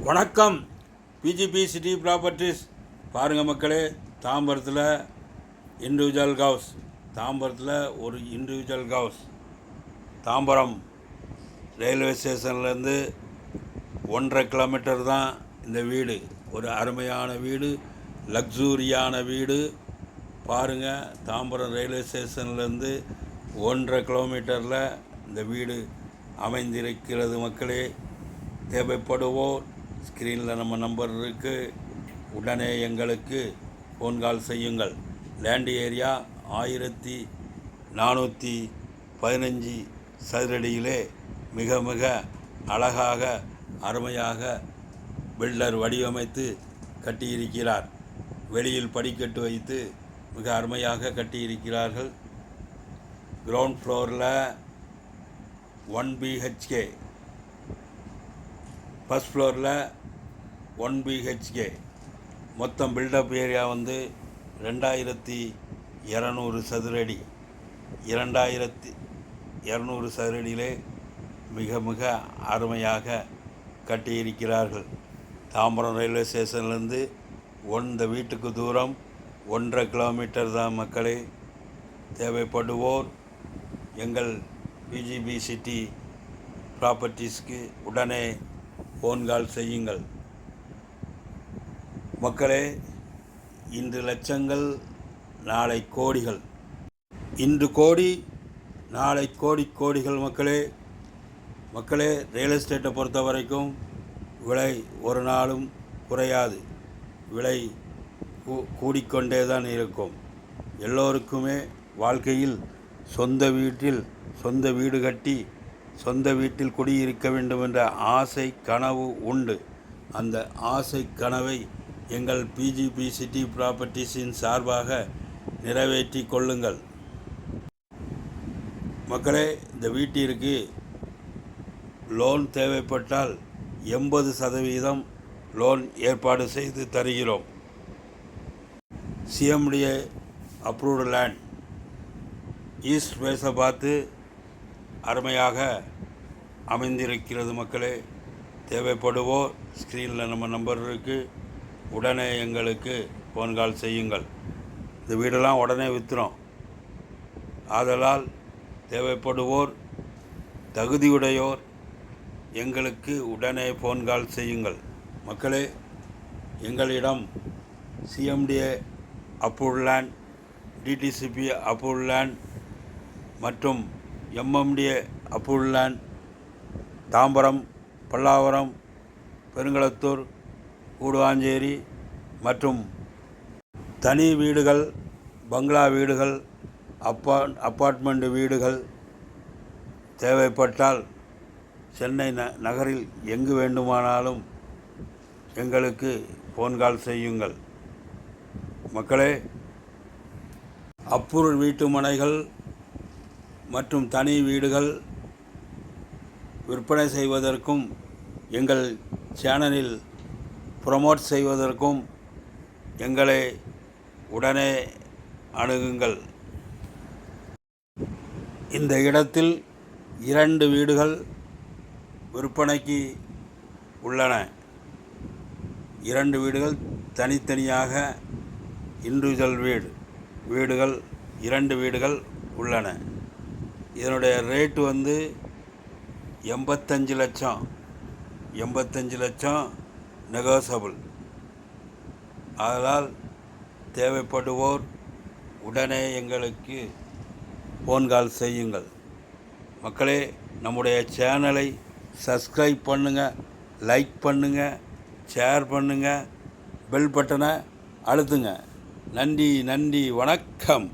வணக்கம். PGP city properties பாருங்கள் மக்களே. தாம்பரத்தில் ஒரு இண்டிவிஜுவல் ஹவுஸ் தாம்பரம் ரயில்வே ஸ்டேஷன்லேருந்து 1.5 கிலோமீட்டர் தான் இந்த வீடு. ஒரு அருமையான வீடு, லக்ஸூரியான வீடு. பாருங்கள், தாம்பரம் ரயில்வே ஸ்டேஷன்லேருந்து 1.5 கிலோமீட்டரில் இந்த வீடு அமைந்திருக்கிறது மக்களே. தேவைப்படுவோர் ஸ்க்ரீனில் நம்ம நம்பர் இருக்குது, உடனே எங்களுக்கு ஃபோன் கால் செய்யுங்கள். லேண்ட் ஏரியா 1415 சதுரடியிலே மிக மிக அழகாக அருமையாக பில்டர் வடிவமைத்து கட்டியிருக்கிறார். வெளியில் படிக்கட்டு வைத்து மிக அருமையாக கட்டியிருக்கிறார்கள். கிரவுண்ட் ஃப்ளோரில் 1 BHK, ஃபஸ்ட் ஃப்ளோரில் 1 BHK. மொத்தம் பில்டப் ஏரியா 2200 சதுரடி. 2200 சதுரடியிலே மிக மிக அருமையாக கட்டியிருக்கிறார்கள். தாம்பரம் ரயில்வே ஸ்டேஷன்லேருந்து இந்த வீட்டுக்கு தூரம் 1.5 கிலோமீட்டர் தான் மக்களே. தேவைப்படுவோர் எங்கள் பிஜிபி சிட்டி ப்ராப்பர்ட்டிஸ்க்கு உடனே ஃபோன் கால் செய்யுங்கள் மக்களே. இன்று லட்சங்கள், நாளை கோடிகள். இன்று கோடி, நாளை கோடிகள் மக்களே. ரியல் எஸ்டேட்டை பொறுத்த வரைக்கும் விலை ஒரு நாளும் குறையாது. விலை கூடிக்கொண்டே தான் இருக்கும். எல்லோருக்குமே வாழ்க்கையில் சொந்த வீடு கட்டி சொந்த வீட்டில் குடியிருக்க வேண்டும் என்ற ஆசை கனவு உண்டு. அந்த ஆசை கனவை எங்கள் பிஜிபி சிட்டி ப்ராப்பர்ட்டிஸின் சார்பாக நிறைவேற்றி கொள்ளுங்கள் மக்களே. இந்த வீட்டிற்கு லோன் தேவைப்பட்டால் 80% லோன் ஏற்பாடு செய்து தருகிறோம். சிஎம்டிஏ அப்ரூவ்டு லேண்ட், ஈஸ்ட் ஃபேஸை பார்த்து அருமையாக அமைந்திருக்கிறது மக்களே. தேவைப்படுவோர் ஸ்க்ரீனில் நம்ம நம்பர் இருக்குது, உடனே எங்களுக்கு ஃபோன் கால் செய்யுங்கள். இந்த வீடெல்லாம் உடனே விற்றுறோம். ஆதலால் தேவைப்படுவோர், தகுதியுடையோர் எங்களுக்கு உடனே ஃபோன் கால் செய்யுங்கள் மக்களே. எங்களிடம் CMDA approved land, DTCP approved land மற்றும் MMDA approved land Tambaram, Pallavaram, Perungalathur, Guduvanchery மற்றும் தனி வீடுகள், பங்களா வீடுகள், அப்பார்ட்மெண்ட் வீடுகள் தேவைப்பட்டால் சென்னை நகரில் எங்கு வேண்டுமானாலும் எங்களுக்கு ஃபோன் கால் செய்யுங்கள் மக்களே. அப்ரூவ்டு வீட்டு மனைகள் மற்றும் தனி வீடுகள் விற்பனை செய்வதற்கும் எங்கள் சேனலில் ப்ரமோட் செய்வதற்கும் எங்களை உடனே அணுகுங்கள். இந்த இடத்தில் 2 வீடுகள் விற்பனைக்கு உள்ளன. 2 வீடுகள் தனித்தனியாக இண்டிவிஜுவல் வீடுகள் 2 வீடுகள் உள்ளன. இதனுடைய ரேட்டு 85 லட்சம் நெகோசபிள். அதனால் தேவைப்படுவோர் உடனே எங்களுக்கு ஃபோன் கால் செய்யுங்கள் மக்களே. நம்முடைய சேனலை சப்ஸ்கிரைப் பண்ணுங்கள், லைக் பண்ணுங்கள், ஷேர் பண்ணுங்கள், பெல் பட்டனை அழுத்துங்க. நன்றி, வணக்கம்.